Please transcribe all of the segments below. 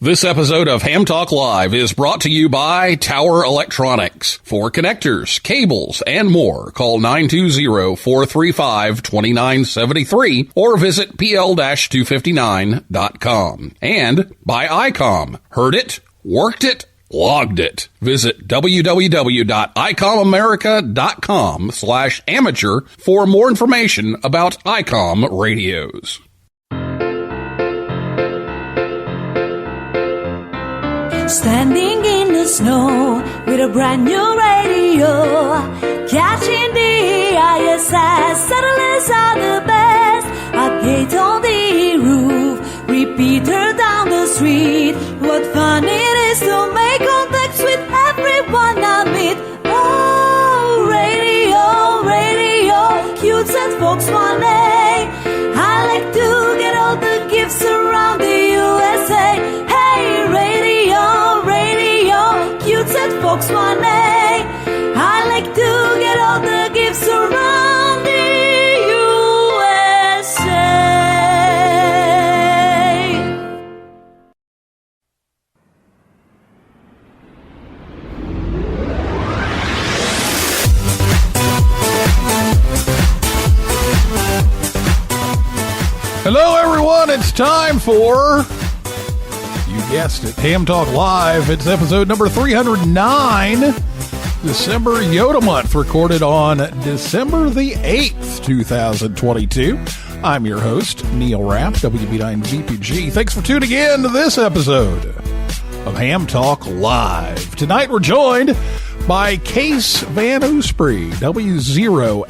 This episode of Ham Talk Live is brought to you by Tower Electronics. For connectors, cables, and more, call 920-435-2973 or visit pl-259.com. And by ICOM. Heard it, worked it, logged it. Visit www.icomamerica.com/amateur for more information about ICOM radios. Standing in the snow with a brand new radio, catching the ISS, satellites are the best. Update on the roof, repeater down the street. What fun it is to make contacts with everyone I meet. Oh, radio, radio, cute and folks 1A. I like to get all the gifts around the USA. Hey, radio, radio, cute and folks 1A. I like to get all the gifts around the USA. Hello, everyone. It's time for, you guessed it, Ham Talk Live. It's episode number 309, December YOTA Month, recorded on December the 8th, 2022. I'm your host, Neil Rapp, WB9VPG. Thanks for tuning in to this episode of Ham Talk Live. Tonight we're joined by Kees Van Oosbree, WØAAE.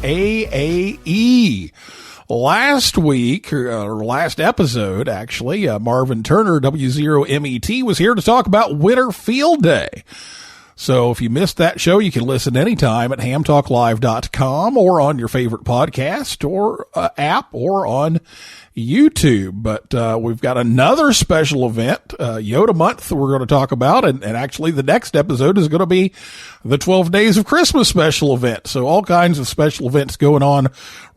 Last week, or last episode, actually, Marvin Turner, W0MET, was here to talk about Winter Field Day. So if you missed that show, you can listen anytime at hamtalklive.com or on your favorite podcast or app or on YouTube. But we've got another special event, YOTA Month, we're going to talk about. And actually, the next episode is going to be the 12 Days of Christmas special event. So all kinds of special events going on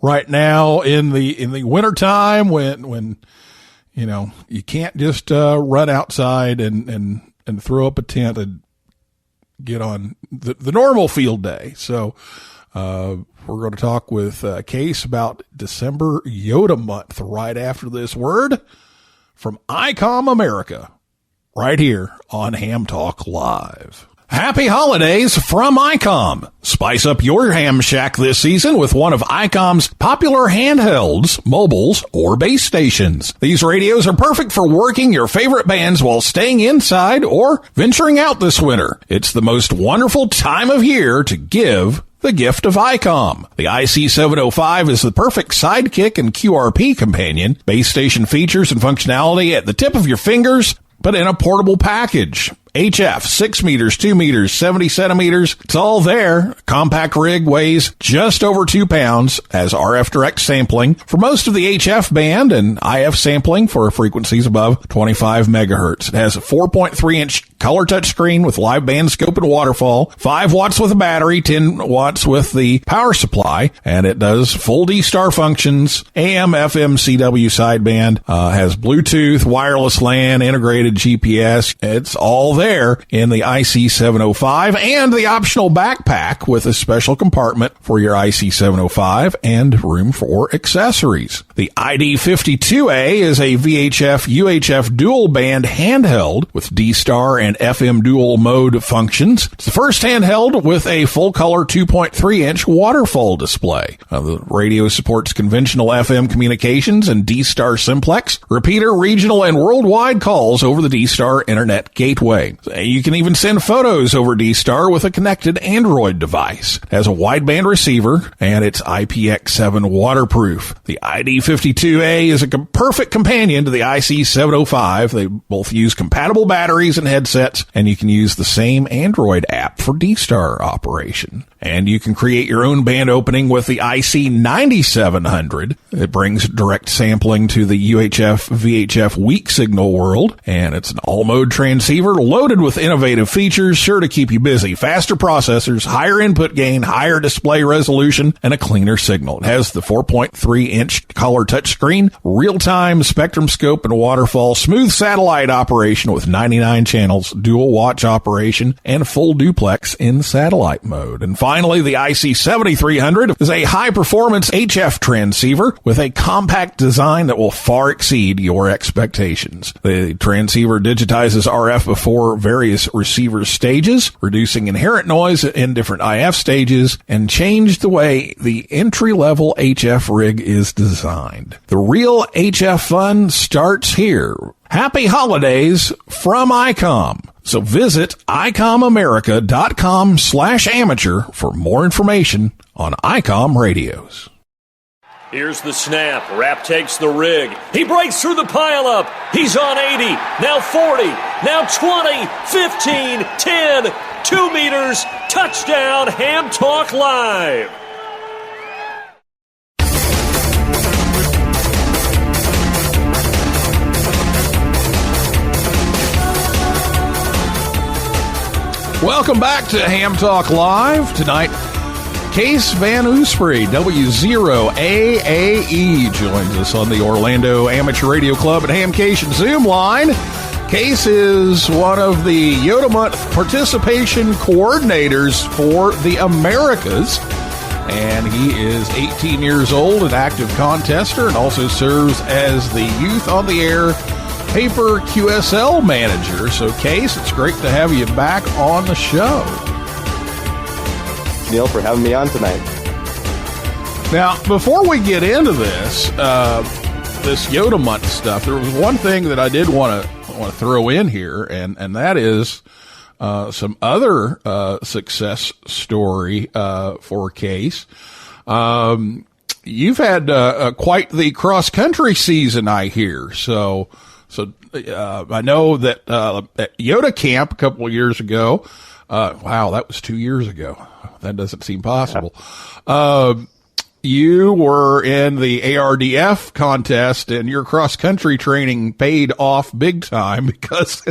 right now in the wintertime when you know, you can't just run outside and throw up a tent and get on the normal field day. So we're going to talk with Kees about December YOTA Month right after this word from ICOM America right here on Ham Talk Live. Happy holidays from ICOM. Spice up your ham shack this season with one of ICOM's popular handhelds, mobiles, or base stations. These radios are perfect for working your favorite bands while staying inside or venturing out this winter. It's the most wonderful time of year to give the gift of ICOM. The IC705 is the perfect sidekick and QRP companion. Base station features and functionality at the tip of your fingers, but in a portable package. HF, 6 meters, 2 meters, 70 centimeters. It's all there. Compact rig weighs just over 2 pounds, has RF direct sampling for most of the HF band and IF sampling for frequencies above 25 megahertz. It has a 4.3-inch color touchscreen with live band scope and waterfall, 5 watts with a battery, 10 watts with the power supply, and it does full D-Star functions, AM, FM, CW sideband, has Bluetooth, wireless LAN, integrated GPS. It's all there in the IC705 and the optional backpack with a special compartment for your IC705 and room for accessories. The ID52A is a VHF UHF dual band handheld with D-Star and FM dual mode functions. It's the first handheld with a full color 2.3-inch waterfall display. The radio supports conventional FM communications and D-Star simplex, repeater, regional, and worldwide calls over the D-Star Internet Gateway. You can even send photos over D-Star with a connected Android device. It has a wideband receiver, and it's IPX7 waterproof. The ID52A is a perfect companion to the IC705. They both use compatible batteries and headsets headsets, and you can use the same Android app for D-Star operation. And you can create your own band opening with the IC9700. It brings direct sampling to the UHF VHF weak signal world, and it's an all-mode transceiver loaded with innovative features sure to keep you busy. Faster processors, higher input gain, higher display resolution, and a cleaner signal. It has the 4.3-inch color touchscreen, real-time spectrum scope and waterfall, smooth satellite operation with 99 channels, dual watch operation, and full duplex in satellite mode. And finally, the IC7300 is a high-performance HF transceiver with a compact design that will far exceed your expectations. The transceiver digitizes RF before various receiver stages, reducing inherent noise in different IF stages, and changed the way the entry-level HF rig is designed. The real HF fun starts here. Happy holidays from ICOM. So visit ICOMamerica.com/amateur for more information on ICOM radios. Here's the snap. Rapp takes the rig. He breaks through the pileup. He's on 80, now 40, now 20, 15, 10, 2 meters. Touchdown, Ham Talk Live. Welcome back to Ham Talk Live. Tonight, Kees Van Oosbree, WØAAE, joins us on the Orlando Amateur Radio Club at Hamcation Zoom line. Kees is one of the YOTA Month participation coordinators for the Americas, and he is 18 years old, an active contester, and also serves as the Youth on the Air Paper QSL manager. So, Kees, it's great to have you back on the show. Neil, for having me on tonight. Now, before we get into this, this YOTA Month stuff, there was one thing that I did want to throw in here, and that is some other success story for Kees. You've had quite the cross-country season, I hear. So I know that at YOTA Camp a couple of years ago, wow, that was 2 years ago. That doesn't seem possible. You were in the ARDF contest, and your cross-country training paid off big time because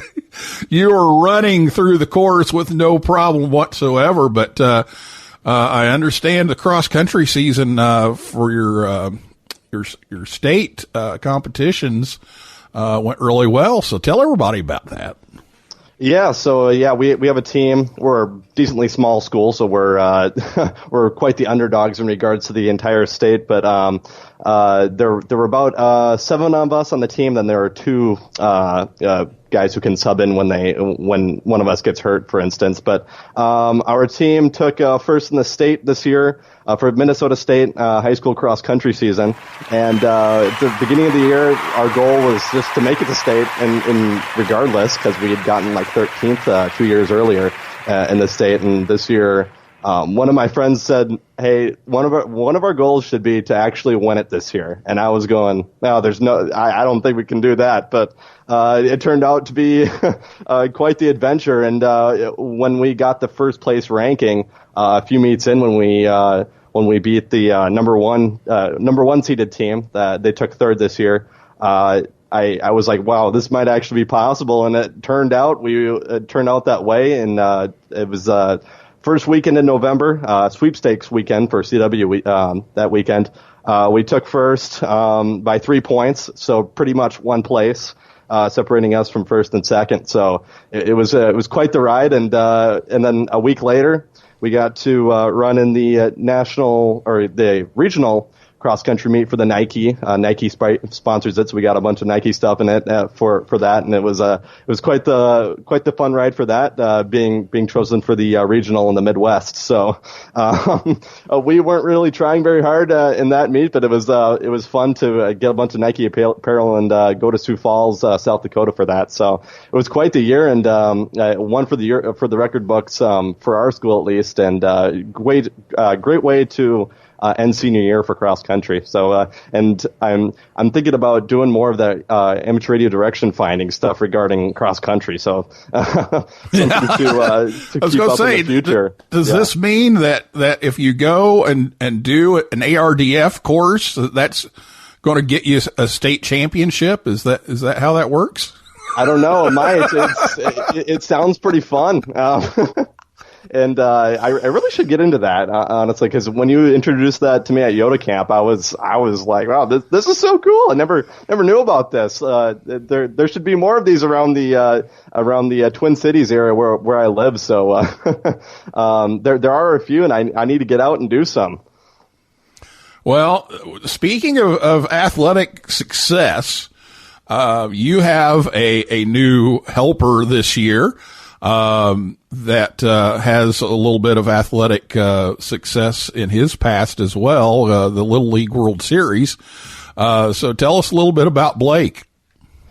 you were running through the course with no problem whatsoever. But I understand the cross-country season for your state competitions went really well. So tell everybody about that. Yeah, so we have a team. We're a decently small school, so we're we're quite the underdogs in regards to the entire state. But there were about 7 of us on the team. Then there are 2 guys who can sub in when one of us gets hurt, for instance. But our team took first in the state this year for Minnesota State high school cross country season. And at the beginning of the year, our goal was just to make it to state, and regardless, because we had gotten like 13th 2 years earlier in the state. And this year, one of my friends said, "Hey, one of our goals should be to actually win it this year." And I was going, "No, I don't think we can do that." But it turned out to be quite the adventure. And when we got the first place ranking a few meets in, when we beat the number one seeded team, they took 3rd this year. I was like, wow, this might actually be possible, and it turned out that way. And it was first weekend in November, sweepstakes weekend for CW that weekend. We took first by 3 points, so pretty much one place separating us from first and second. So it was quite the ride. And then a week later, we got to run in the national or the regional cross-country meet for the Nike. Nike sponsors it, so we got a bunch of Nike stuff in it for that, and it was quite the fun ride for that, being chosen for the regional in the Midwest. So we weren't really trying very hard in that meet, but it was fun to get a bunch of Nike apparel and go to Sioux Falls, South Dakota for that. So it was quite the year, and one for the year for the record books for our school at least, and great way to end senior year for cross country. So, and I'm thinking about doing more of the amateur radio direction finding stuff regarding cross country. So, something to keep up in the future. Does this mean that if you go and do an ARDF course, that's going to get you a state championship? Is that how that works? I don't know. It might. It sounds pretty fun. And I really should get into that, honestly, because when you introduced that to me at YOTA Camp, I was like, wow, this is so cool. I never knew about this. There should be more of these around the Twin Cities area where I live. So there are a few, and I need to get out and do some. Well, speaking of athletic success, you have a new helper this year that has a little bit of athletic success in his past as well, the Little League World Series. So tell us a little bit about Blake.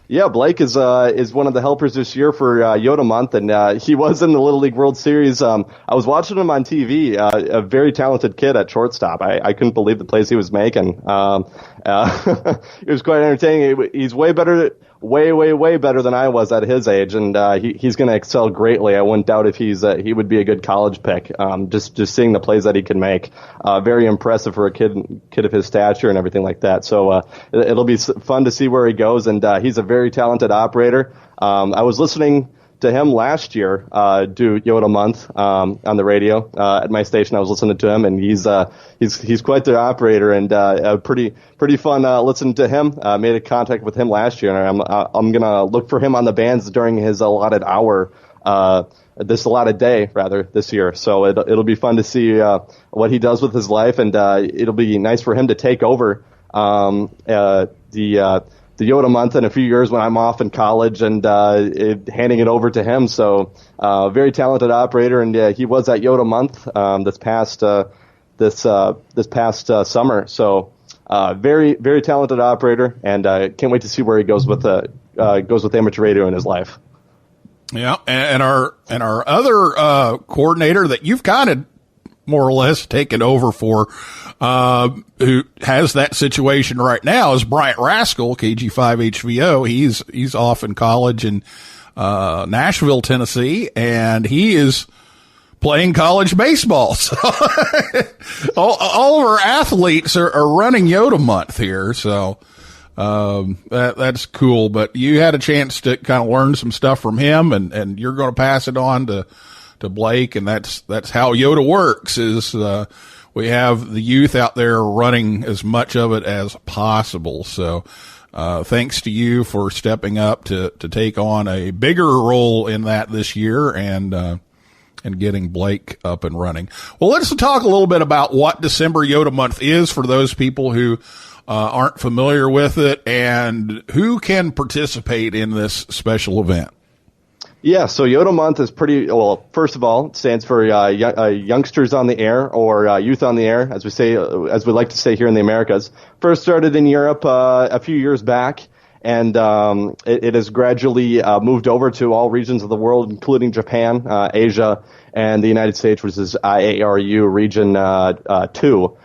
Yeah, Blake is one of the helpers this year for YOTA Month, and he was in the Little League World Series. I was watching him on TV. A very talented kid at shortstop. I couldn't believe the plays he was making. It was quite entertaining. He's way better, way better than I was at his age, and he's going to excel greatly. I wouldn't doubt if he would be a good college pick. Just seeing the plays that he can make, very impressive for a kid of his stature and everything like that. So it'll be fun to see where he goes, and he's a very talented operator. I was listening to him last year do YOTA Month on the radio at my station. I was listening to him, and he's quite the operator, and pretty fun listening to him. Made a contact with him last year, and I'm gonna look for him on the bands during his allotted hour. This allotted day, rather, this year. So it'll be fun to see what he does with his life, and it'll be nice for him to take over the YOTA Month in a few years when I'm off in college, and handing it over to him. So very talented operator, and he was at YOTA Month this past summer. So very talented operator, and can't wait to see where he goes with amateur radio in his life. Yeah, and our other coordinator that you've kind of more or less taken over for, who has that situation right now, is Bryant Rascal, KG5HVO. He's off in college in Nashville, Tennessee, and he is playing college baseball. So all of our athletes are running YOTA Month here. So that's cool. But you had a chance to kind of learn some stuff from him, and you're going to pass it on to Blake, and that's how YOTA works. Is we have the youth out there running as much of it as possible. So thanks to you for stepping up to take on a bigger role in that this year, and getting Blake up and running. Well, let's talk a little bit about what December YOTA Month is for those people who aren't familiar with it, and who can participate in this special event. Yeah, so YOTA Month is first of all, it stands for Youngsters on the Air, or Youth on the Air, as we like to say here in the Americas. First started in Europe a few years back, and it has gradually moved over to all regions of the world, including Japan, Asia, and the United States, which is IARU Region 2.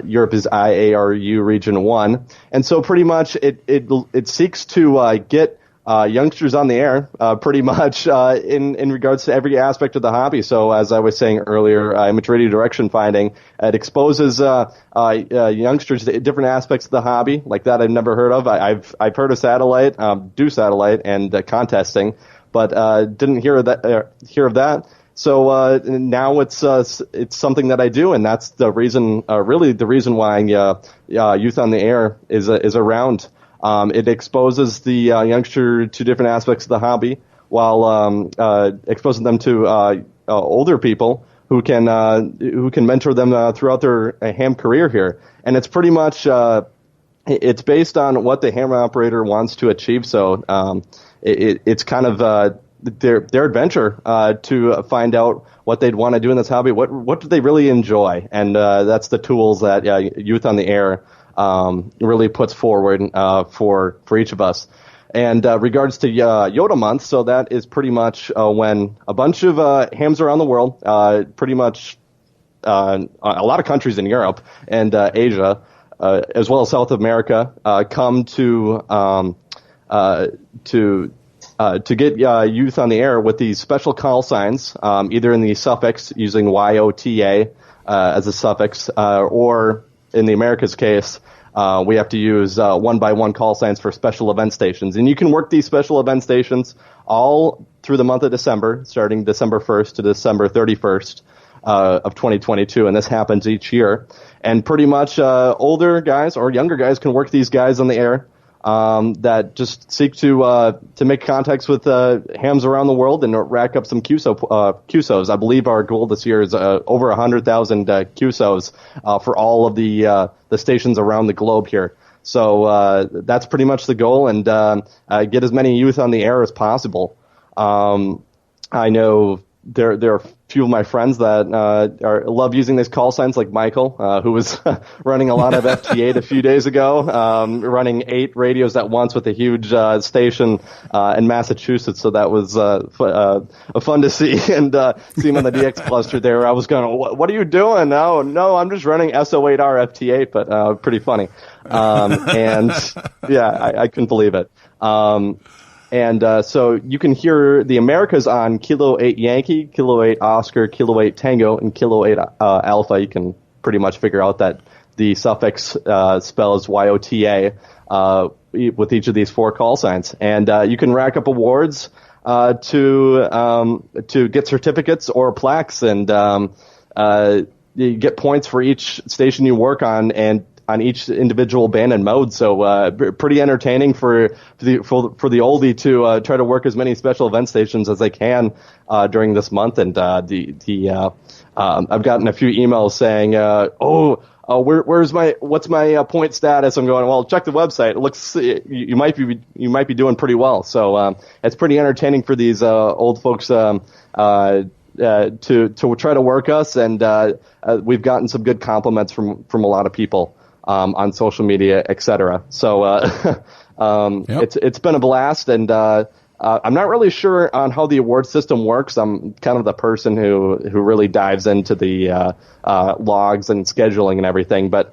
Europe is IARU Region 1. And so pretty much it seeks to get youngsters on the air, pretty much, in regards to every aspect of the hobby. So as I was saying earlier, amateur radio direction finding, it exposes, youngsters to different aspects of the hobby, like that I've never heard of. I've heard of satellite, satellite and, contesting, but, didn't hear of that. So, now it's something that I do, and that's the reason, really the reason why, Youth on the Air is around. It exposes the youngster to different aspects of the hobby, while exposing them to older people who can mentor them throughout their ham career here. And it's pretty much it's based on what the ham operator wants to achieve. So it's kind of their adventure to find out what they'd want to do in this hobby. What do they really enjoy? And that's the tools that Youth on the Air really puts forward for each of us. And regards to YOTA Month, so that is pretty much when a bunch of hams around the world, pretty much a lot of countries in Europe and Asia, as well as South America, come to get youth on the air with these special call signs, either in the suffix using YOTA as a suffix, or in the Americas case, we have to use one-by-one call signs for special event stations. And you can work these special event stations all through the month of December, starting December 1st to December 31st of 2022, and this happens each year. And pretty much older guys or younger guys can work these guys on the air that just seek to make contacts with hams around the world and rack up some QSOs. I believe our goal this year is over 100,000 QSOs for all of the stations around the globe here. So that's pretty much the goal, and get as many youth on the air as possible. I know there are a few of my friends that love using these call signs, like Michael, who was running a lot of FT8 a few days ago, running 8 radios at once with a huge station in Massachusetts. So that was fun to see, and see him on the DX cluster there. I was going, what are you doing? No, I'm just running SO8R FT8, but pretty funny. And yeah, I couldn't believe it. And so you can hear the Americas on Kilo 8 Yankee, Kilo 8 Oscar, Kilo 8 Tango, and Kilo 8 Alpha. You can pretty much figure out that the suffix spells YOTA with each of these 4 call signs. And you can rack up awards to get certificates or plaques, and you get points for each station you work on and on each individual band and mode. So pretty entertaining for the oldie to try to work as many special event stations as they can during this month. And I've gotten a few emails saying, what's my point status? I'm going, well, check the website. It looks you might be doing pretty well. So it's pretty entertaining for these old folks to try to work us, and we've gotten some good compliments from a lot of people on social media, etc. So it's been a blast, and I'm not really sure on how the award system works. I'm kind of the person who really dives into the logs and scheduling and everything. But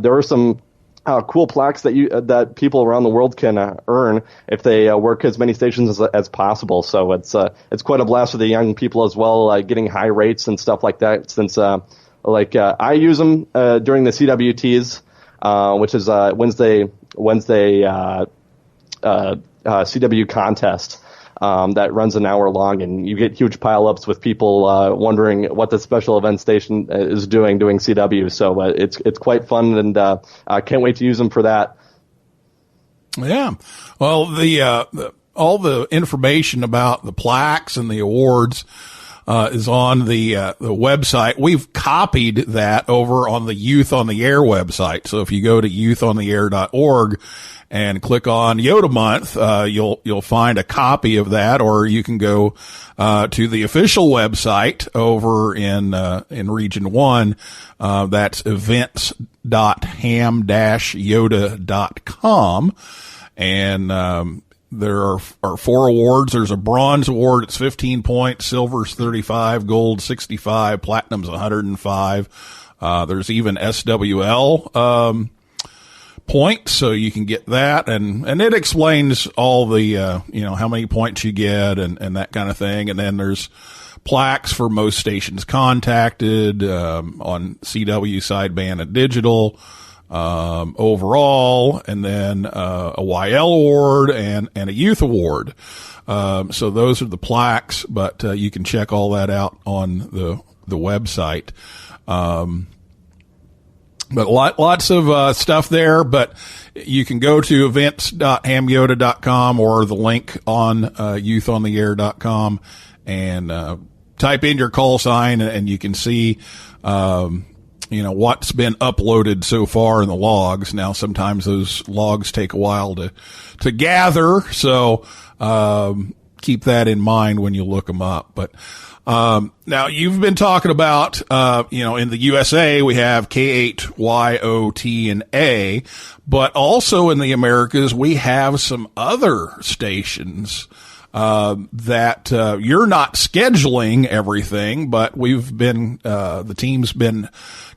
there are some cool plaques that people around the world can earn if they work as many stations as possible. So it's quite a blast for the young people as well, getting high rates and stuff like that. Since I use them during the CWTs. Which is Wednesday CW contest that runs an hour long, and you get huge pile-ups with people wondering what the special event station is doing CW. So it's quite fun, and I can't wait to use them for that. Yeah, well, all the information about the plaques and the awards is on the website. We've copied that over on the Youth on the Air website. So if you go to youthontheair.org and click on YOTA Month, you'll find a copy of that, or you can go to the official website over in Region 1. That's events.ham-yota.com, and there are 4 awards. There's a bronze award. It's 15 points. Silver's 35. Gold 65. Platinum's 105. There's even SWL points, so you can get that, and it explains all the how many points you get and that kind of thing. And then there's plaques for most stations contacted on CW, sideband, and digital. Overall, and then a YL award and a youth award. So those are the plaques, but you can check all that out on the website. But lots of stuff there, but you can go to events.hamyota.com or the link on youthontheair.com and type in your call sign, and you can see what's been uploaded so far in the logs. Now, sometimes those logs take a while to gather, so keep that in mind when you look them up. But now you've been talking about in the USA we have K8, Y, O, T, and A, but also in the Americas we have some other stations that you're not scheduling everything, but we've been the team's been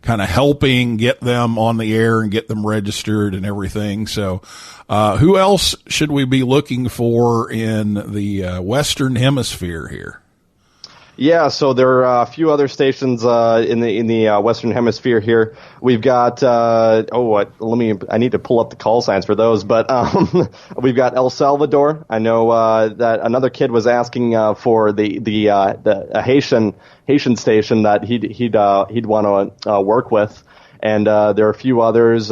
kind of helping get them on the air and get them registered and everything. So who else should we be looking for in the Western Hemisphere here? Yeah, so there are a few other stations in the Western Hemisphere here. We've got I need to pull up the call signs for those, but we've got El Salvador. I know that another kid was asking for the Haitian station that he'd want to work with, and there are a few others.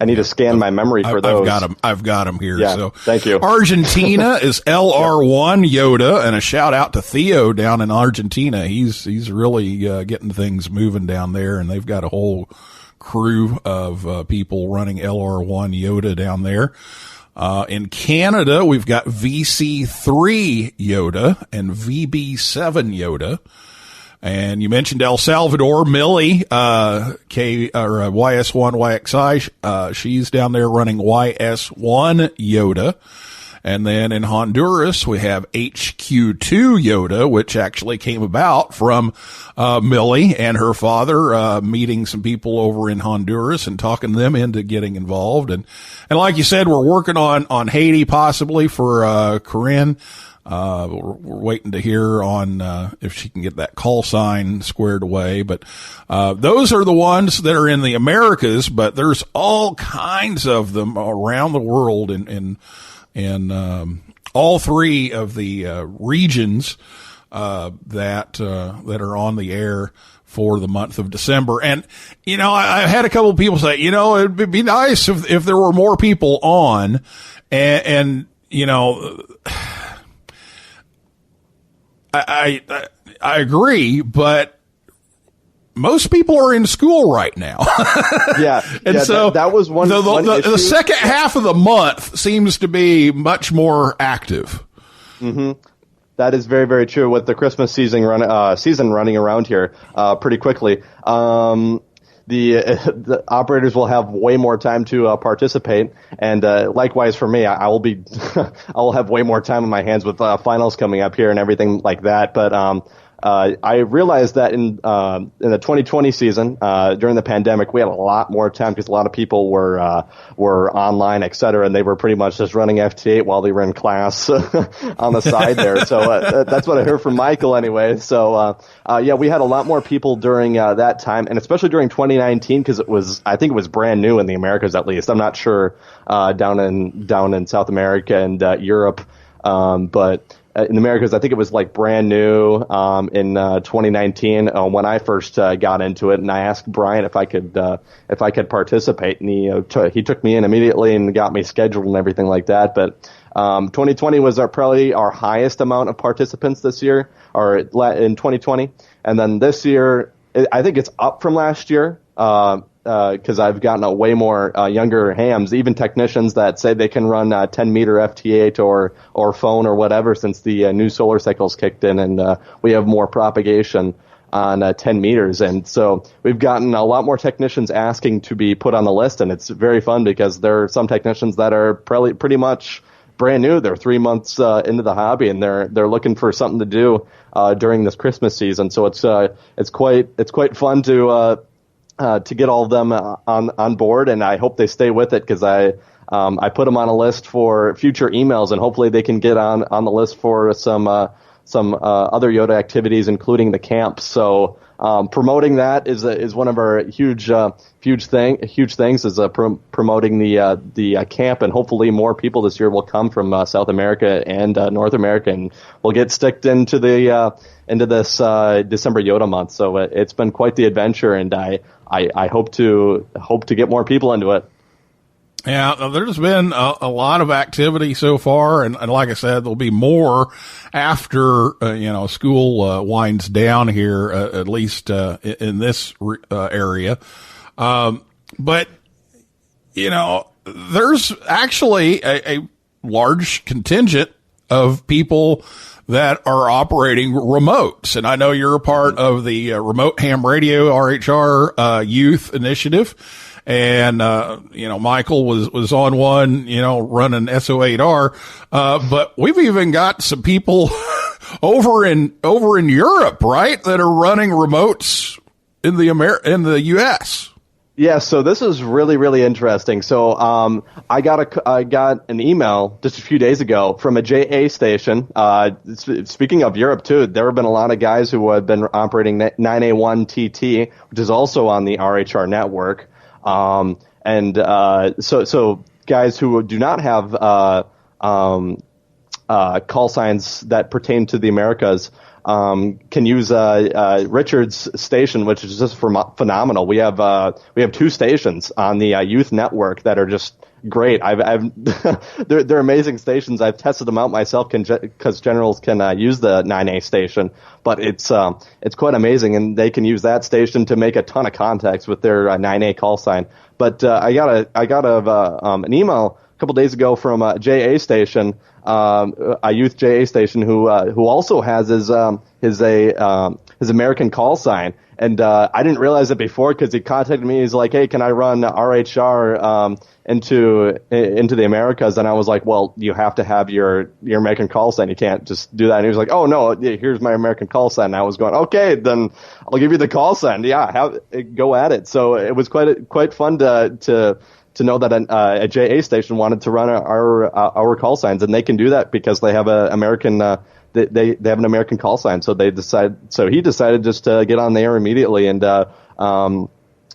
I need to scan my memory for those. I've got them here. Yeah, so thank you. Argentina is LR1 YOTA, and a shout out to Theo down in Argentina. He's really getting things moving down there, and they've got a whole crew of people running LR1 YOTA down there. In Canada, we've got VC3 YOTA and VB7 YOTA. And you mentioned El Salvador, Millie, YS1YXI, she's down there running YS1 YOTA. And then in Honduras, we have HQ2 YOTA, which actually came about from, Millie and her father, meeting some people over in Honduras and talking them into getting involved. And like you said, we're working on Haiti possibly for, Corinne. We're waiting to hear on if she can get that call sign squared away. But those are the ones that are in the Americas, but there's all kinds of them around the world in all three of the regions that are on the air for the month of December. And, I had a couple of people say, it'd be nice if there were more people on and I agree, but most people are in school right now. And so that was one issue. The second half of the month seems to be much more active. Mm-hmm. That is very, very true. With the Christmas season running around here pretty quickly, the operators will have way more time to participate, and likewise for me, I will have way more time on my hands with finals coming up here and everything like that. But I realized that in the 2020 season, during the pandemic, we had a lot more time because a lot of people were online, et cetera, and they were pretty much just running FT8 while they were in class on the side there. So that's what I heard from Michael anyway. So we had a lot more people during that time, and especially during 2019 because I think it was brand new in the Americas at least. I'm not sure down in South America and Europe, but in the Americas, I think it was like brand new in 2019 when I first got into it, and I asked Brian if I could participate, and he took me in immediately and got me scheduled and everything like that. But 2020 was probably our highest amount of participants this year, or in 2020, and then this year I think it's up from last year. Because I've gotten a way more younger hams, even technicians that say they can run 10-meter FT8 or phone or whatever since the new solar cycles kicked in, and we have more propagation on 10 meters. And so we've gotten a lot more technicians asking to be put on the list, and it's very fun because there are some technicians that are pretty much brand new. They're 3 months into the hobby, and they're looking for something to do during this Christmas season. So it's quite fun to get all of them on board, and I hope they stay with it because I put them on a list for future emails, and hopefully they can get on the list for some other YOTA activities, including the camp. So promoting that is one of our huge things is promoting the camp, and hopefully more people this year will come from South America and North America, and we'll get sticked into this December YOTA month. So it's been quite the adventure, and I hope to get more people into it. Yeah, there's been a lot of activity so far, and like I said, there'll be more after school winds down here, at least in this area. But there's actually a large contingent of people that are operating remotes, and I know you're a part of the Remote Ham Radio RHR Youth Initiative. And, Michael was on one, running SO8R. But we've even got some people over in Europe, right, that are running remotes in the US. Yeah, so this is really, really interesting. So I got an email just a few days ago from a JA station. Speaking of Europe, too, there have been a lot of guys who have been operating 9A1TT, which is also on the RHR network. So guys who do not have call signs that pertain to the Americas can use Richard's station, which is just phenomenal. We have 2 stations on the youth network that are just great. They're amazing stations. I've tested them out myself because generals can use the 9A station, but it's quite amazing, and they can use that station to make a ton of contacts with their 9A call sign. But I got an email a couple days ago from a JA station, a youth JA station who also has his American call sign. And I didn't realize it before because he contacted me. He's like, "Hey, can I run RHR into the Americas?" And I was like, "Well, you have to have your American call sign. You can't just do that." And he was like, "Oh no, here's my American call sign." And I was going, "Okay, then I'll give you the call sign. Yeah, go at it." So it was quite fun to know that a JA station wanted to run our call signs, and they can do that because they have an American they have an American call sign. So he decided just to get on there immediately and used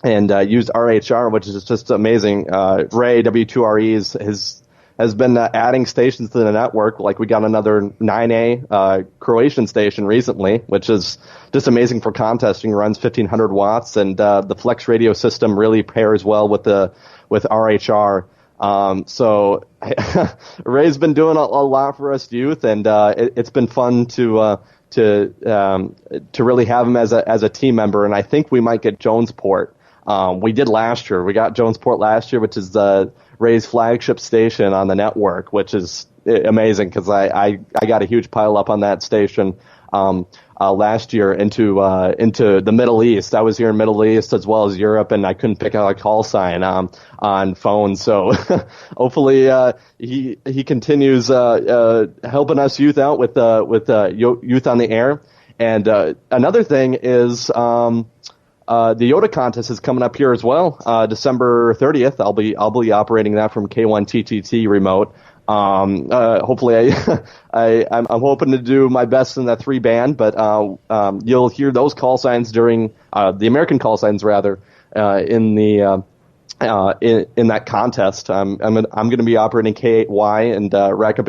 RHR, which is just amazing. Ray W2RE has been adding stations to the network. Like we got another 9A Croatian station recently, which is just amazing for contesting. Runs 1500 watts, and the Flex radio system really pairs well with RHR. So Ray's been doing a lot for us youth, and it's been fun to really have him as a team member. And I think we might get Jonesport. We did last year. We got Jonesport last year, which is Ray's flagship station on the network, which is amazing because I got a huge pile up on that station last year into the Middle East. I was here in Middle East as well as Europe, and I couldn't pick out a call sign on phone. So hopefully he continues helping us youth out with youth on the air. And another thing is the YOTA contest is coming up here as well. December 30th. I'll be operating that from K1TTT remote. Hopefully I'm hoping to do my best in that 3-band, but you'll hear those call signs during the American call signs rather in that contest. I'm going to be operating K8Y and rack up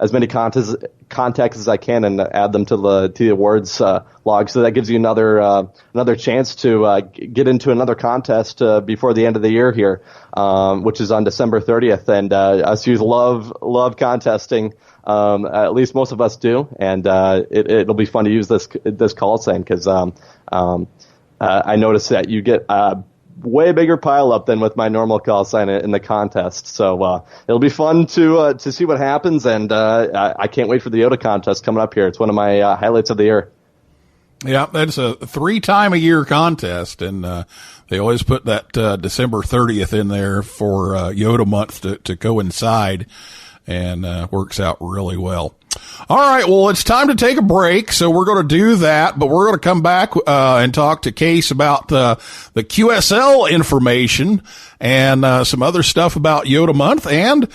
as many contacts as I can and add them to the awards log. So that gives you another chance to get into another contest before the end of the year here, which is on December 30th. And us youth love contesting. At least most of us do, and it'll be fun to use this call sign because I noticed that you get way bigger pile up than with my normal call sign in the contest. So it'll be fun to see what happens, and I can't wait for the YOTA contest coming up here. It's one of my highlights of the year. Yeah, that's a 3-time-a-year contest, and they always put that December 30th in there for YOTA Month to coincide, and works out really well. All right, well, it's time to take a break, so we're going to do that, but we're going to come back and talk to Kees about the QSL information and some other stuff about YOTA Month, and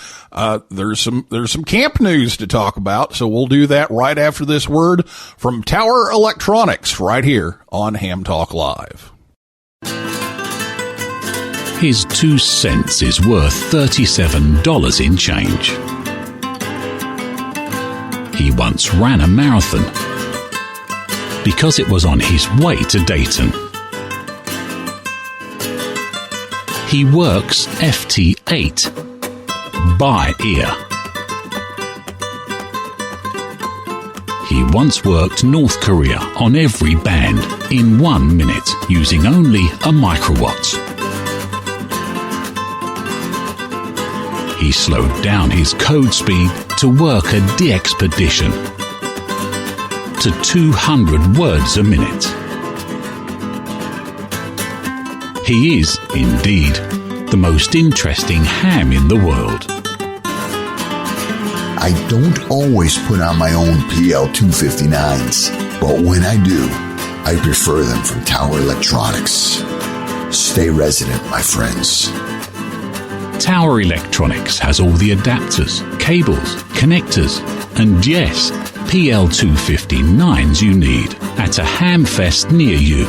there's some camp news to talk about, so we'll do that right after this word from Tower Electronics right here on Ham Talk Live. His 2 cents is worth $37 in change. He once ran a marathon because it was on his way to Dayton. He works FT8 by ear. He once worked North Korea on every band in 1 minute using only a microwatt. He slowed down his code speed to work a de-expedition to 200 words a minute. He is, indeed, the most interesting ham in the world. I don't always put on my own PL259s, but when I do, I prefer them from Tower Electronics. Stay resident, my friends. Tower Electronics has all the adapters, cables, connectors, and yes, PL259s you need at a hamfest near you,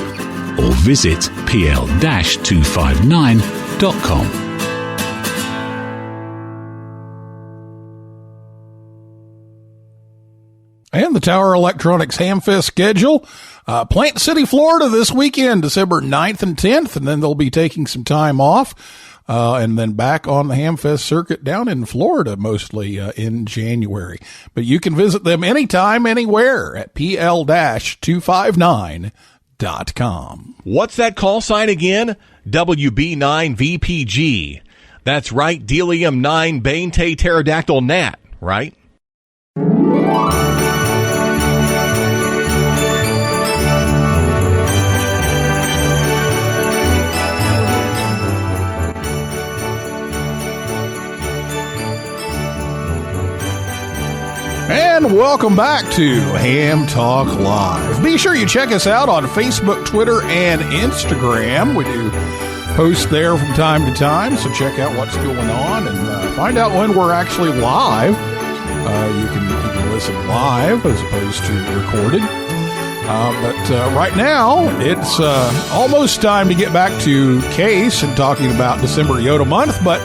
or visit pl-259.com. And the Tower Electronics Hamfest schedule. Plant City, Florida this weekend, December 9th and 10th, and then they'll be taking some time off. And then back on the Hamfest circuit down in Florida, mostly in January. But you can visit them anytime, anywhere at pl-259.com. What's that call sign again? WB9VPG. That's right, Delium-9 Bane-Tay Pterodactyl Gnat, right? And welcome back to Ham Talk Live. Be sure you check us out on Facebook, Twitter, and Instagram. We do post there from time to time, so check out what's going on and find out when we're actually live. You can listen live as opposed to recorded. But right now, it's almost time to get back to Kees and talking about December YOTA Month, but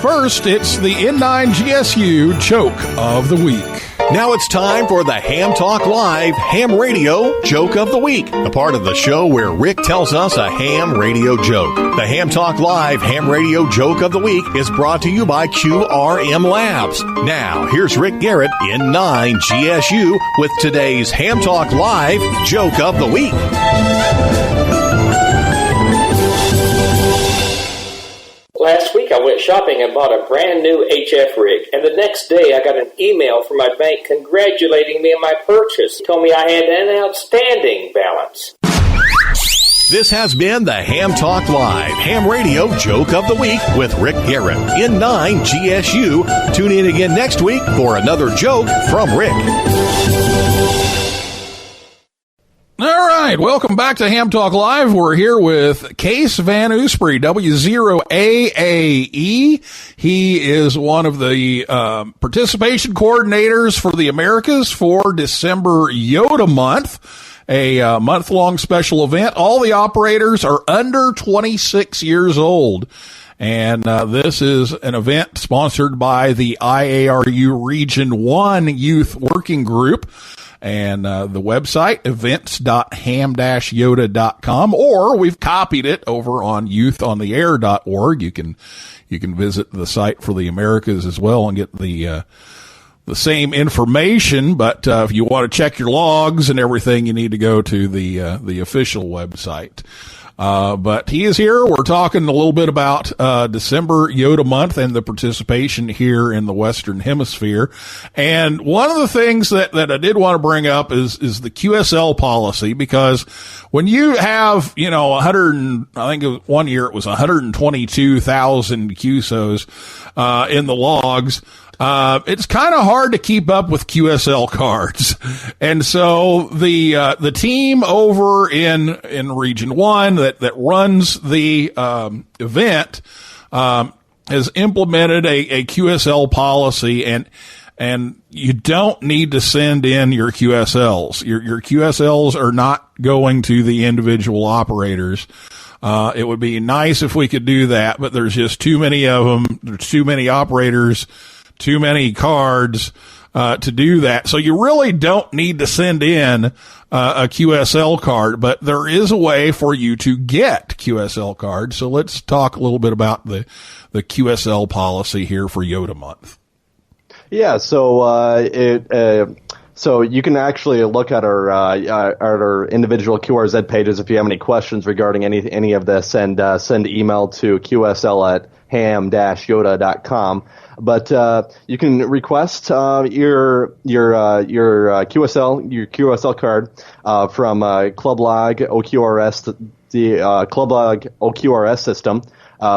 first, it's the N9 GSU Joke of the Week. Now it's time for the Ham Talk Live Ham Radio Joke of the Week, a part of the show where Rick tells us a ham radio joke. The Ham Talk Live Ham Radio Joke of the Week is brought to you by QRM Labs. Now, here's Rick Garrett, N9 GSU, with today's Ham Talk Live Joke of the Week. Last week I went shopping and bought a brand new HF rig, and the next day I got an email from my bank congratulating me on my purchase. Told me I had an outstanding balance. This has been the Ham Talk Live Ham Radio Joke of the Week with Rick Garrett, N9 GSU. Tune in again next week for another joke from Rick. All right, welcome back to Ham Talk Live. We're here with Kees Van Oosbree, WØAAE. He is one of the participation coordinators for the Americas for December YOTA Month, a month-long special event. All the operators are under 26 years old. And this is an event sponsored by the IARU Region 1 Youth Working Group. And the website, events.ham-yota.com, or we've copied it over on youthontheair.org. You can visit the site for the Americas as well and get the same information. But if you want to check your logs and everything, you need to go to the official website. But he is here. We're talking a little bit about December YOTA Month and the participation here in the Western Hemisphere. And one of the things that I did want to bring up is the QSL policy, because when you have, 100, I think one year it was 122,000 QSOs in the logs, it's kind of hard to keep up with QSL cards. And so the team over in Region 1 that runs the event has implemented a QSL policy, and you don't need to send in your QSLs. Your QSLs are not going to the individual operators. It would be nice if we could do that, but there's just too many of them. There's too many operators, too many cards to do that. So you really don't need to send in a QSL card, but there is a way for you to get QSL cards. So let's talk a little bit about the QSL policy here for YOTA Month. Yeah, so so you can actually look at our individual QRZ pages if you have any questions regarding any of this, and send email to qsl@ham-yota.com. But you can request your QSL card from Club Log OQRS Club Log OQRS system,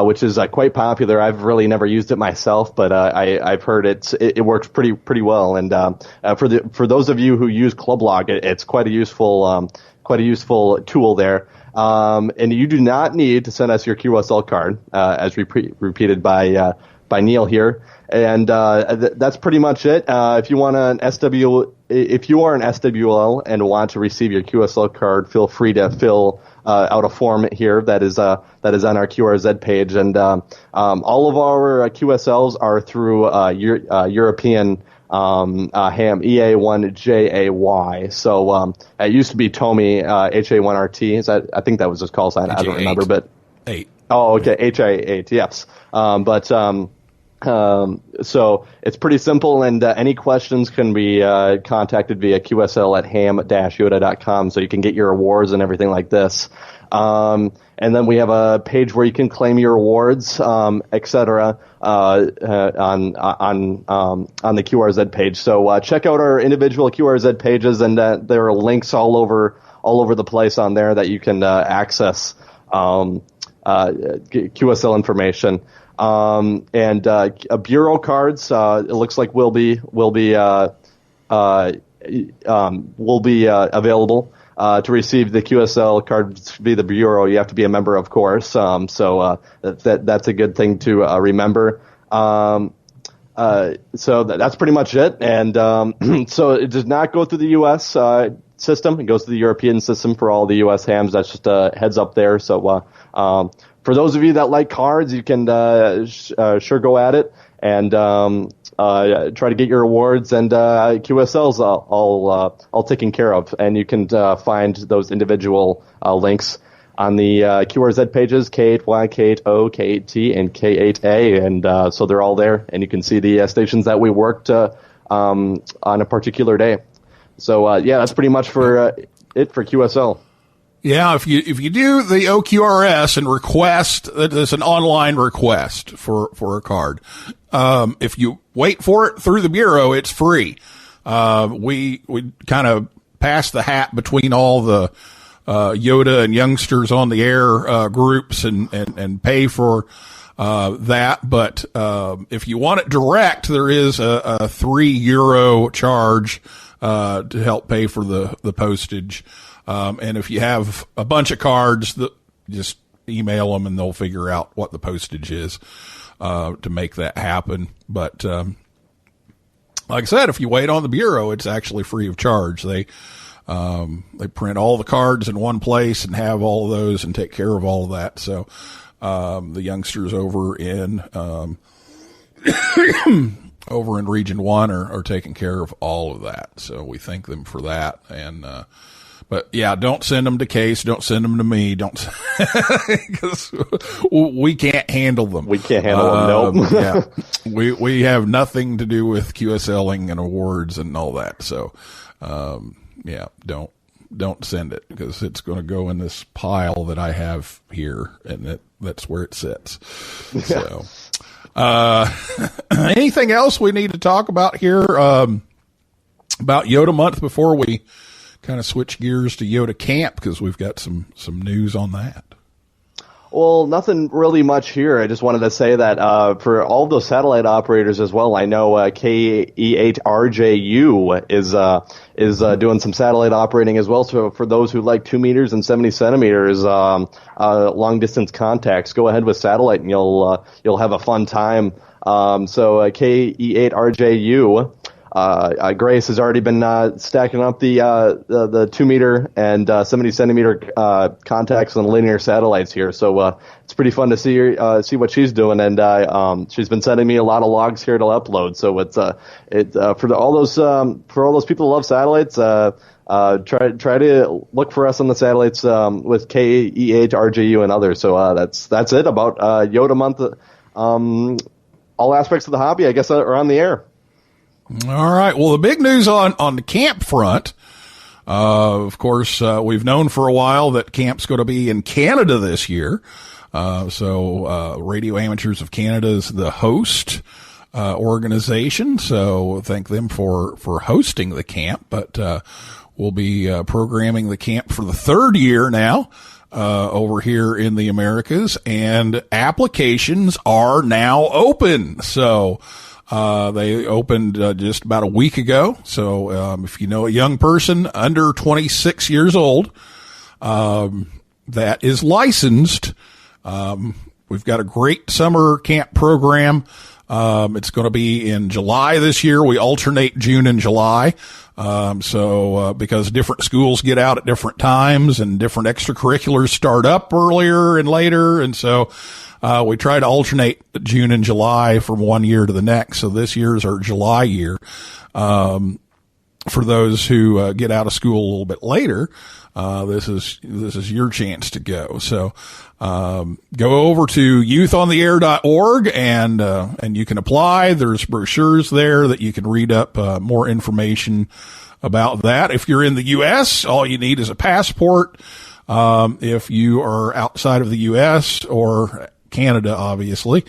which is quite popular. I've really never used it myself, but I've heard it works pretty well. And for those of you who use Club Log, it's quite a useful tool there. And you do not need to send us your QSL card, as repeated by Neil here. And that's pretty much it. If you are an SWL and want to receive your QSL card, feel free to fill out a form here that is on our QRZ page. And all of our QSLs are through European ham EA1JAY. So it used to be Tomy HA1RT. I think that was his call sign. I don't remember, but 8. Oh, okay, HA8. Yes. So it's pretty simple, and any questions can be contacted via QSL@ham-yota.com, so you can get your awards and everything like this. And then we have a page where you can claim your awards, etc. On the QRZ page. So check out our individual QRZ pages, and there are links all over the place on there that you can access QSL information. And bureau cards, it looks like will be available to receive the QSL card via the bureau. You have to be a member, of course. So that's a good thing to remember. So that's pretty much it. And so it does not go through the U.S. System. It goes to the European system for all the U.S. hams. That's just a heads up there. So for those of you that like cards, you can sure go at it and try to get your awards, and QSL's all taken care of. And you can find those individual links on the QRZ pages, K8Y, K8O, K8T, and K8A. And so they're all there, and you can see the stations that we worked on a particular day. So yeah, that's pretty much for it for QSL. Yeah, if you do the OQRS and request, it's an online request for a card. If you wait for it through the bureau, it's free. We kind of pass the hat between all the YOTA and Youngsters on the Air groups and pay for that. But if you want it direct, there is a €3 charge to help pay for the postage. And if you have a bunch of cards, just email them and they'll figure out what the postage is to make that happen. But like I said, if you wait on the bureau, it's actually free of charge. They print all the cards in one place and have all of those and take care of all of that. So the Youngsters over in Region 1 are taking care of all of that. So we thank them for that. And but yeah, don't send them to Case. Don't send them to me. Don't, because we can't handle them. We can't handle them. Nope. Yeah, we have nothing to do with QSLing and awards and all that. So, yeah, don't send it, because it's going to go in this pile that I have here, and that's where it sits. So, anything else we need to talk about here about YOTA Month before we kind of switch gears to YOTA Camp, because we've got some news on that? Well, nothing really much here. I just wanted to say that for all of those satellite operators as well, I know KE8RJU is doing some satellite operating as well. So for those who like 2 meters and 70 centimeters long distance contacts, go ahead with satellite and you'll have a fun time. So KE8RJU. Grace has already been stacking up the 2 meter and 70 centimeter contacts on linear satellites here. So it's pretty fun to see what she's doing, and she's been sending me a lot of logs here to upload. So it's for all those people who love satellites. Try to look for us on the satellites with KE8RJU and others. So that's it about YOTA Month. All aspects of the hobby, I guess, are on the air. All right. Well, the big news on the camp front, of course, we've known for a while that camp's going to be in Canada this year. So Radio Amateurs of Canada is the host organization. So thank them for hosting the camp. But we'll be programming the camp for the third year now. over here in the Americas, and applications are now open. So they opened just about a week ago. So if you know a young person under 26 years old that is licensed, we've got a great summer camp program. It's going to be in July this year. We alternate June and July. Because different schools get out at different times and different extracurriculars start up earlier and later. And so, we try to alternate June and July from one year to the next. So this year is our July year. For those who, get out of school a little bit later, this is your chance to go. So, go over to youthontheair.org and you can apply. There's brochures there that you can read up, more information about that. If you're in the U.S., all you need is a passport. If you are outside of the U.S. or Canada, obviously,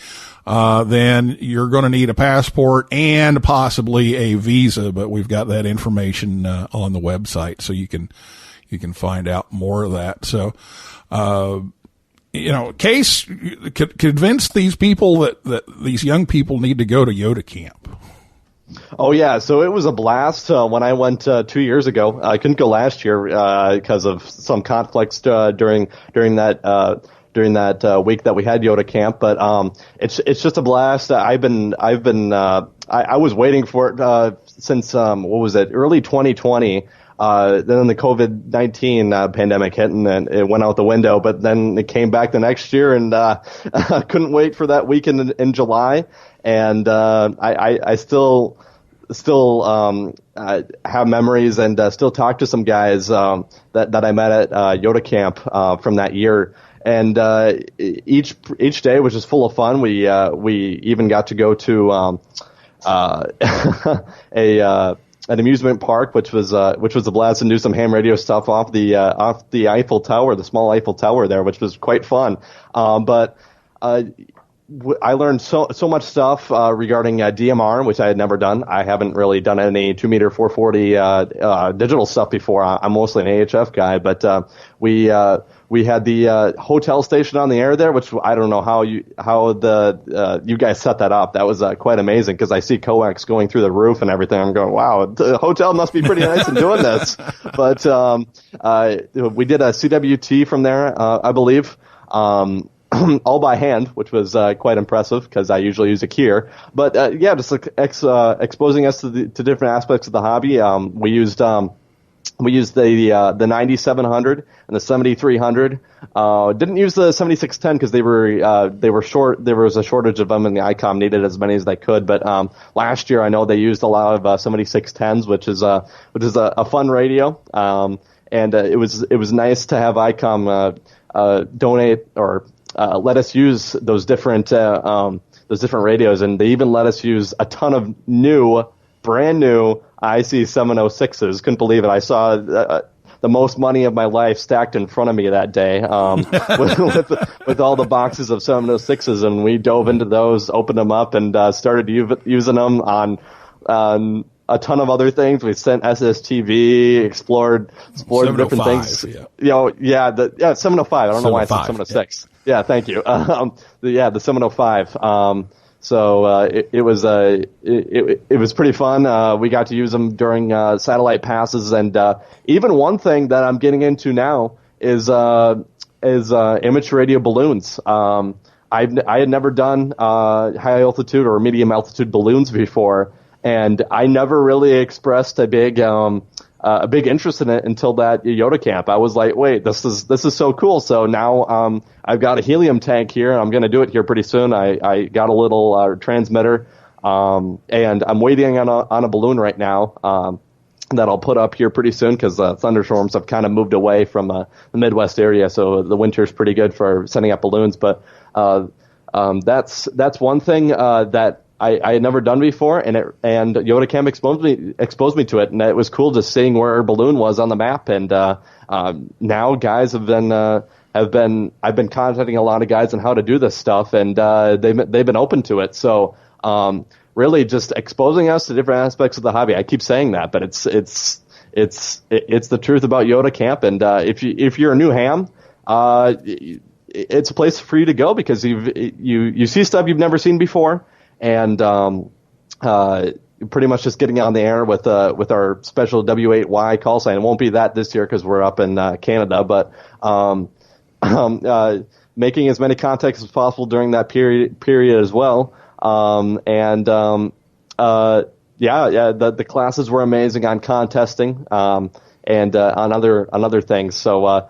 then you're going to need a passport and possibly a visa, but we've got that information, on the website, so you can find out more of that. So, Kees, convince these people that these young people need to go to YOTA camp. Oh yeah, so it was a blast when I went 2 years ago. I couldn't go last year because of some conflicts during that week that we had YOTA camp. But it's just a blast. I was waiting for it since early 2020. Then the COVID-19 pandemic hit and then it went out the window, but then it came back the next year and couldn't wait for that weekend in July. And I still have memories and still talk to some guys that I met at YOTA camp from that year. And each day was just full of fun. We even got to go to an amusement park, which was a blast, and do some ham radio stuff off the Eiffel Tower, the small Eiffel Tower there, which was quite fun. But I learned so much stuff regarding DMR, which I had never done. I haven't really done any 2-meter 440 digital stuff before. I'm mostly an AHF guy, but we had the hotel station on the air there, which I don't know how you guys set that up. That was quite amazing because I see coax going through the roof and everything. I'm going, wow, the hotel must be pretty nice in doing this. But we did a CWT from there, I believe. All by hand, which was quite impressive because I usually use a keyer. But just exposing us to different aspects of the hobby. We used the 9700 and the 7300. Didn't use the 7610 because they were short. There was a shortage of them, and the ICOM needed as many as they could. But last year, I know they used a lot of 7610s, which is a fun radio. And it was nice to have ICOM donate or let us use those different radios, and they even let us use a ton of brand new IC 706s. Couldn't believe it. I saw the most money of my life stacked in front of me that day with all the boxes of 706s, and we dove into those, opened them up, and started using them on a ton of other things. We sent SSTV, explored different things. Yeah. 705. I don't know why I said 706. Yeah, thank you. The 705. It was pretty fun. We got to use them during satellite passes, and even one thing that I'm getting into now is amateur radio balloons. I had never done high altitude or medium altitude balloons before, and I never really expressed a big interest in it until that YOTA camp. I was like, wait, this is so cool. So now I've got a helium tank here, and I'm going to do it here pretty soon. I got a little transmitter, and I'm waiting on a balloon right now that I'll put up here pretty soon because thunderstorms have kind of moved away from the Midwest area, so the winter's pretty good for sending up balloons. But that's one thing that I had never done before, and YOTA Camp exposed me to it, and it was cool just seeing where our balloon was on the map. And now guys I've been contacting a lot of guys on how to do this stuff, and they've been open to it. So really just exposing us to different aspects of the hobby. I keep saying that, but it's the truth about YOTA Camp. And if you're a new ham, it's a place for you to go because you see stuff you've never seen before, and pretty much just getting on the air with our special W8Y call sign. It won't be that this year because we're up in Canada, but making as many contacts as possible during that period as well. The classes were amazing on contesting and on other things. So I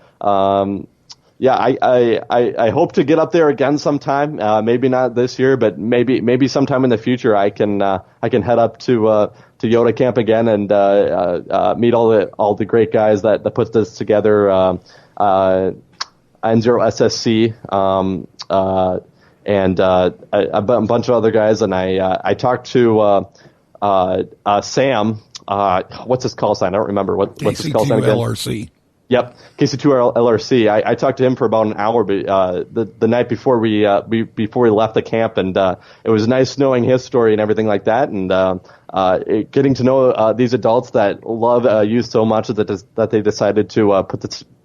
hope to get up there again sometime. Maybe not this year, but maybe sometime in the future I can head up to YOTA Camp again and meet all the great guys that put this together. N0SSC and a bunch of other guys, and I talked to Sam. What's his call sign? I don't remember what's his call sign again. LRC. Yep, KC2 LRC. I talked to him for about an hour the night before we left the camp, and it was nice knowing his story and everything like that, and getting to know these adults that love youth so much that they decided to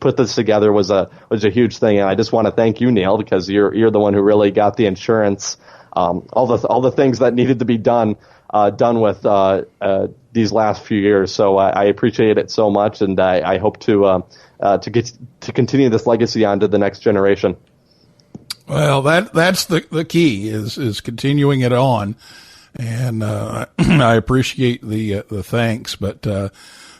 put this together was a huge thing. And I just want to thank you, Neil, because you're the one who really got the insurance, all the things that needed to be done with these last few years. So I appreciate it so much, and I hope to continue this legacy on to the next generation. Well, that's the key is continuing it on, and I appreciate the thanks, but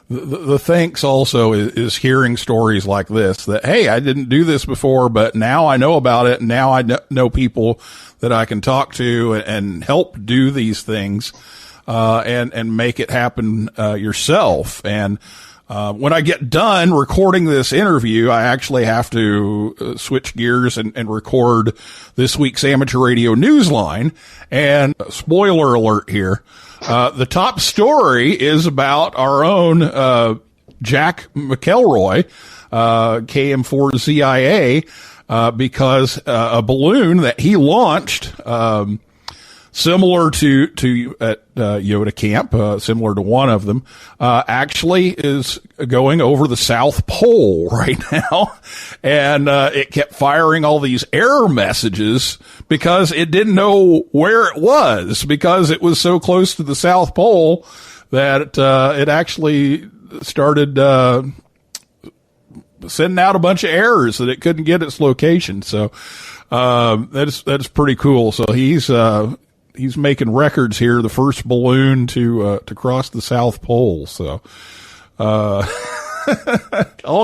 the thanks also is hearing stories like this, that, hey, I didn't do this before, but now I know about it, and now I know people that I can talk to and help do these things, and make it happen yourself. And when I get done recording this interview, I actually have to switch gears and record this week's amateur radio newsline. And spoiler alert here, the top story is about our own Jack McElroy, KM4ZIA, because a balloon that he launched similar to at YOTA Camp, similar to one of them, actually is going over the South Pole right now. And it kept firing all these error messages because it didn't know where it was, because it was so close to the South Pole that it actually started sending out a bunch of errors that it couldn't get its location. So that's pretty cool. So he's making records here, the first balloon to cross the South Pole. So, all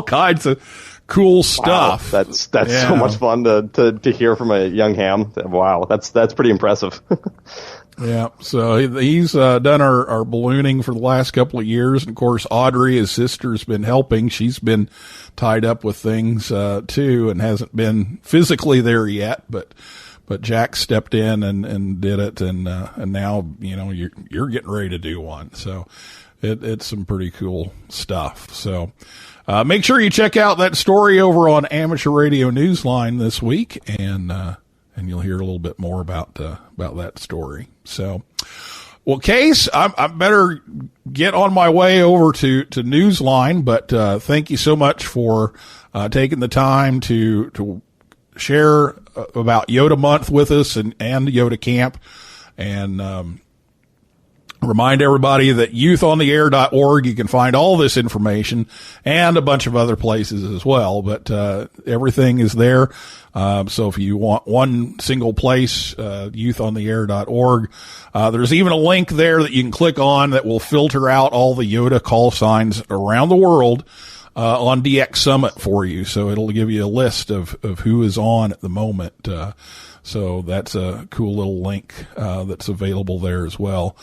kinds of cool stuff. Wow, that's so much fun to hear from a young ham. Wow. That's pretty impressive. Yeah. So he's done our ballooning for the last couple of years. And of course, Audrey, his sister, has been helping. She's been tied up with things, too, and hasn't been physically there yet, but Jack stepped in and did it, and now, you're getting ready to do one. So it's some pretty cool stuff. So make sure you check out that story over on Amateur Radio Newsline this week, and you'll hear a little bit more about that story. So, well, Kees, I better get on my way over to Newsline, but thank you so much for taking the time to share about YOTA Month with us and YOTA Camp, and remind everybody that youthontheair.org, you can find all this information and a bunch of other places as well, but everything is there. So if you want one single place, youthontheair.org, there's even a link there that you can click on that will filter out all the YOTA call signs around the world on DX Summit for you. So it'll give you a list of who is on at the moment. So that's a cool little link that's available there as well.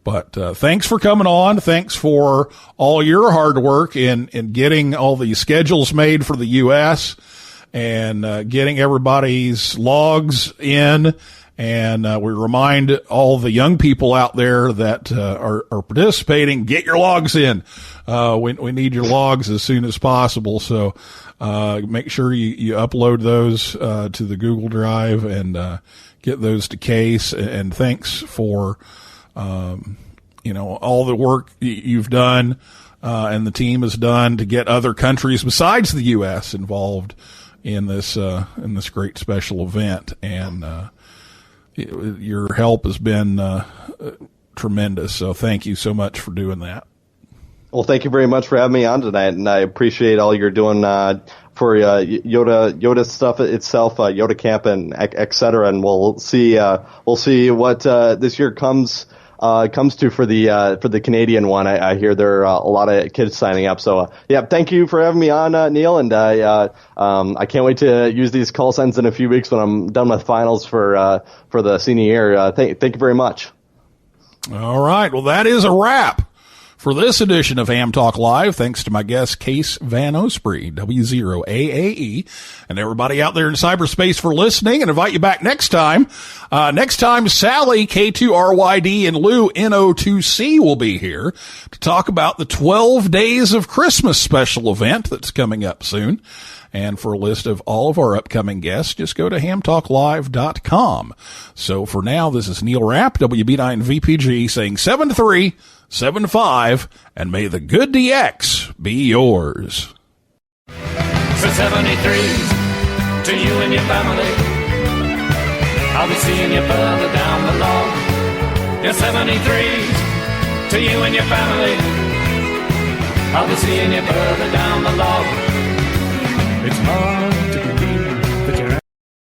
But thanks for coming on. Thanks for all your hard work in getting all the schedules made for the U.S. and getting everybody's logs in. And we remind all the young people out there that are participating, get your logs in. We need your logs as soon as possible. So make sure you upload those to the Google Drive and get those to Kees. And thanks for all the work you've done and the team has done to get other countries besides the U.S. involved in this great special event. And your help has been tremendous. So thank you so much for doing that. Well, thank you very much for having me on tonight, and I appreciate all you're doing for YOTA stuff itself, YOTA Camp, and et cetera. And we'll see what this year comes to for the Canadian one. I hear there are a lot of kids signing up. So yeah, thank you for having me on, Neil. And I can't wait to use these call signs in a few weeks when I'm done with finals for the senior year. Thank you very much. All right. Well, that is a wrap for this edition of Ham Talk Live. Thanks to my guest, Kees Van Oosbree, WØAAE, and everybody out there in cyberspace for listening, and invite you back next time. Next time, Sally, K2RYD, and Lou, NO2C, will be here to talk about the 12 Days of Christmas special event that's coming up soon. And for a list of all of our upcoming guests, just go to hamtalklive.com. So for now, this is Neil Rapp, WB9 VPG, saying 7-3-7-5, and may the good DX be yours. So 73s to you and your family. I'll be seeing you further down below. Yeah, 73s to you and your family. I'll be seeing you further down below. It's hard.